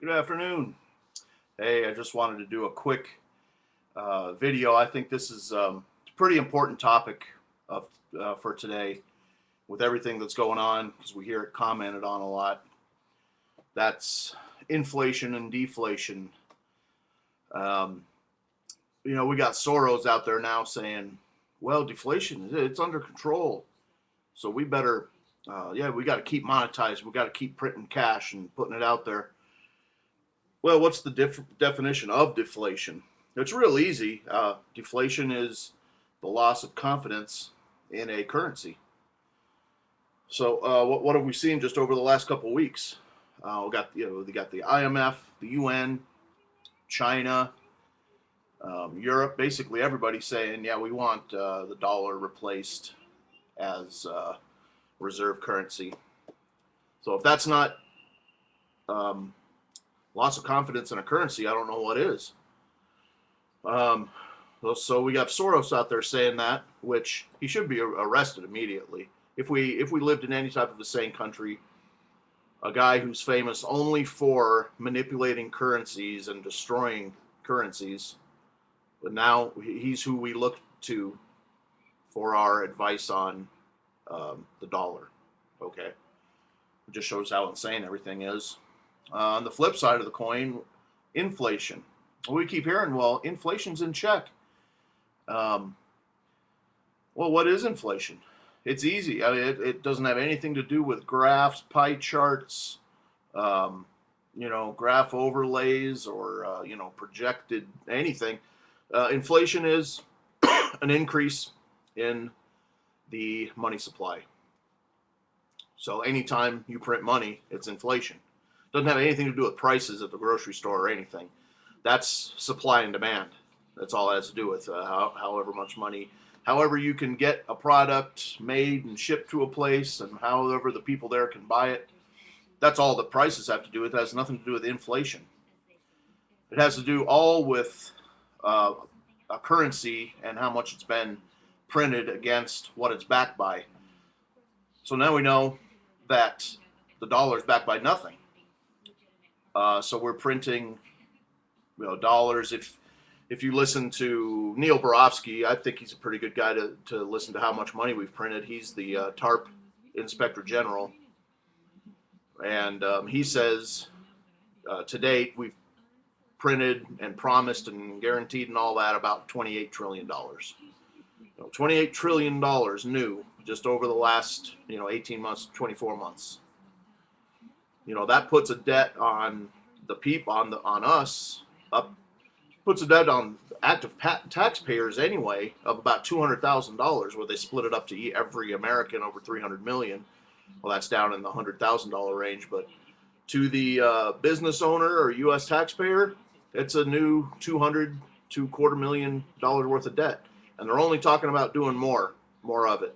Good afternoon. Hey, I just wanted to do a quick video. I think this is a pretty important topic of for today with everything that's going on because we hear it commented on a lot. That's inflation and deflation. Um, we got Soros out there now saying, "Well, deflation it's under control, so we better, yeah, we got to keep monetizing. We got to keep printing cash and putting it out there." Well, what's the definition of deflation? It's real easy. Deflation is the loss of confidence in a currency. So, what have we seen just over the last couple of weeks? We got the IMF, the UN, China, Europe. Basically, everybody saying, "Yeah, we want the dollar replaced as reserve currency." So, if that's not um, loss of confidence in a currency, I don't know what is. Um, so we got Soros out there saying that, which he should be arrested immediately. If we lived in any type of a sane country, a guy who's famous only for manipulating currencies and destroying currencies, but now he's who we look to for our advice on the dollar. Okay, it just shows how insane everything is. On the flip side of the coin, inflation. We keep hearing, well, inflation's in check. Um, well, what is inflation? It's easy. I mean, it doesn't have anything to do with graphs, pie charts, um, graph overlays, or projected anything. Inflation is an increase in the money supply. So anytime you print money, it's inflation. Doesn't have anything to do with prices at the grocery store or anything. That's supply and demand. That's all it has to do with however much money, however you can get a product made and shipped to a place, and however the people there can buy it. That's all the prices have to do with. It has nothing to do with inflation. It has to do all with uh, a currency and how much it's been printed against what it's backed by. So now we know that the dollar is backed by nothing. So we're printing, dollars. If you listen to Neil Borofsky, I think he's a pretty good guy to listen to how much money we've printed. He's the TARP Inspector General, and he says to date we've printed and promised and guaranteed and all that about $28 trillion. $28 trillion new just over the last 18 months, 24 months. That puts a debt on the people on us up, puts a debt on active taxpayers anyway of about $200,000, where they split it up to every American over 300 million. Well, that's down in the $100,000 range, but to the business owner or U.S. taxpayer, it's a new $200 to $250,000 worth of debt, and they're only talking about doing more of it.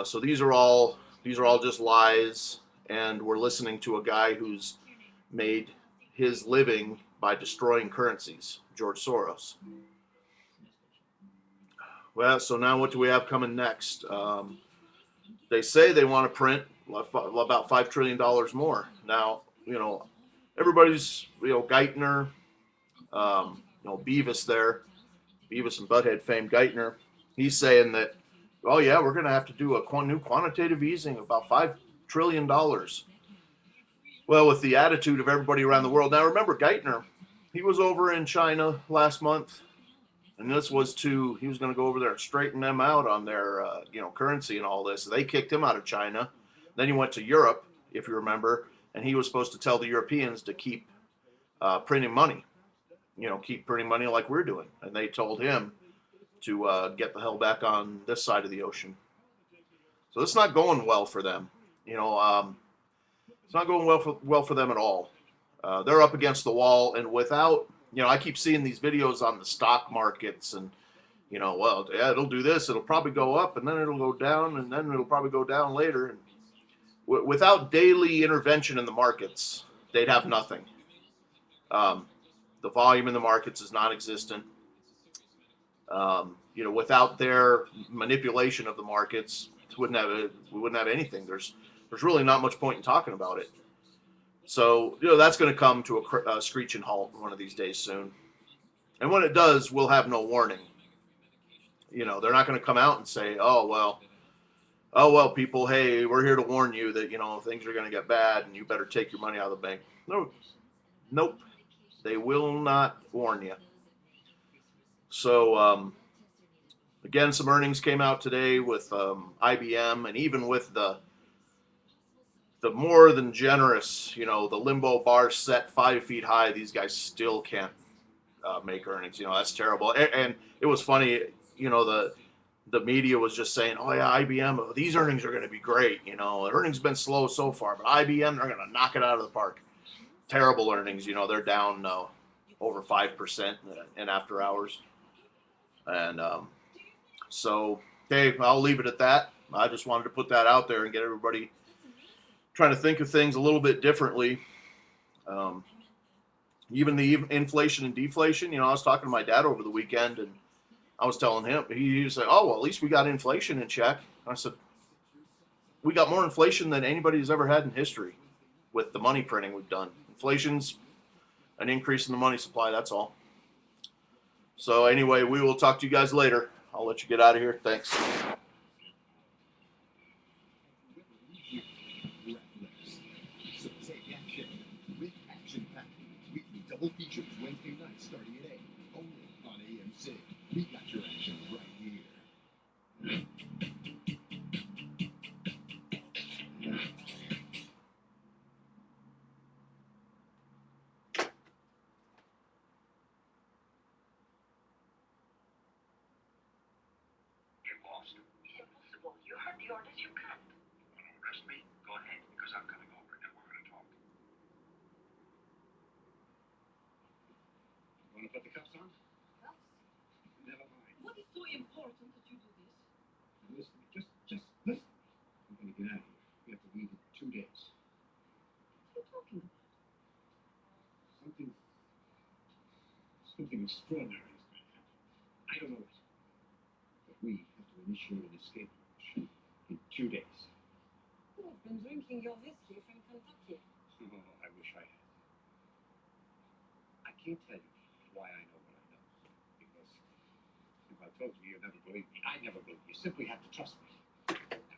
So these are all just lies, and we're listening to a guy who's made his living by destroying currencies, George Soros. Well, so now what do we have coming next? They say they want to print about $5 trillion more. Now, everybody's, Geithner, Beavis there, Beavis and Butthead fame Geithner. He's saying that, oh yeah, we're going to have to do a new quantitative easing of about $5 trillion. Well, with the attitude of everybody around the world. Now, remember, Geithner, he was over in China last month, and he was going to go over there and straighten them out on their, currency and all this. They kicked him out of China. Then he went to Europe, if you remember, and he was supposed to tell the Europeans to keep printing money, keep printing money like we're doing. And they told him to get the hell back on this side of the ocean. So it's not going well for them. It's not going well for them at all. They're up against the wall, and without, I keep seeing these videos on the stock markets, and well, yeah, it'll do this, it'll probably go up, and then it'll go down, and then it'll probably go down later. And without daily intervention in the markets, they'd have nothing. The volume in the markets is non-existent. Without their manipulation of the markets, we wouldn't have anything. There's really not much point in talking about it. So, that's going to come to a screeching halt one of these days soon. And when it does, we'll have no warning. They're not going to come out and say, oh, well, people, hey, we're here to warn you that, things are going to get bad and you better take your money out of the bank. No, nope. They will not warn you. So, again, some earnings came out today with IBM, and even with the more than generous, the limbo bar set 5 feet high, these guys still can't make earnings. That's terrible. And it was funny, the media was just saying, oh yeah, IBM, these earnings are going to be great. The earnings been slow so far, but IBM, they're going to knock it out of the park. Terrible earnings. They're down over 5% in after hours. And so, hey, I'll leave it at that. I just wanted to put that out there and get everybody trying to think of things a little bit differently. Even the inflation and deflation, I was talking to my dad over the weekend, and I was telling him, he said, oh, well, at least we got inflation in check. And I said, we got more inflation than anybody's ever had in history with the money printing we've done. Inflation's an increase in the money supply, that's all. So anyway, we will talk to you guys later. I'll let you get out of here. Thanks. Double features Wednesday night starting at 8, only on AMC. We got your action right here. You're lost? It's impossible. You heard the orders. You can't. You want to arrest me? Go ahead, because I'm coming over and we're going to talk. Want to put the cuffs on? Cuffs? Never mind. What is so important that you do this? Listen, just listen. I'm going to get out of here. We have to leave in 2 days. What are you talking about? Something extraordinary is going to happen. I don't know what. But we have to initiate an escape operation in 2 days. You've been drinking your whiskey from Kentucky. Oh, I wish I had. I can't tell you why I know what I know. Because if I told you, you'd never believe me. I never believe you. You simply have to trust me.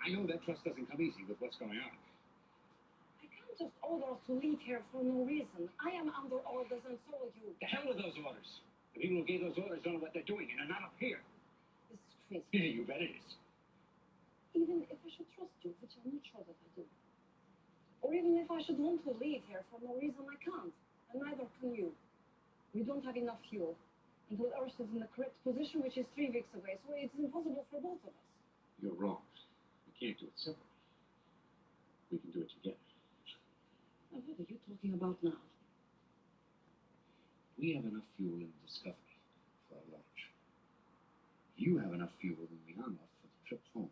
I know that trust doesn't come easy with what's going on. I can't just order us to leave here for no reason. I am under orders, and so are you. The hell with those orders. The people who gave those orders don't know what they're doing, and they're not up here. This is crazy. Yeah, you bet it is. Even if I should trust you, which I'm not sure that I do. Or even if I should want to leave here for no reason, I can't. And neither can you. We don't have enough fuel until Earth is in the correct position, which is 3 weeks away, so it's impossible for both of us. You're wrong. We can't do it separately. We can do it together. Now, what are you talking about now? We have enough fuel in Discovery for our launch. You have enough fuel in the Yarmouth for the trip home.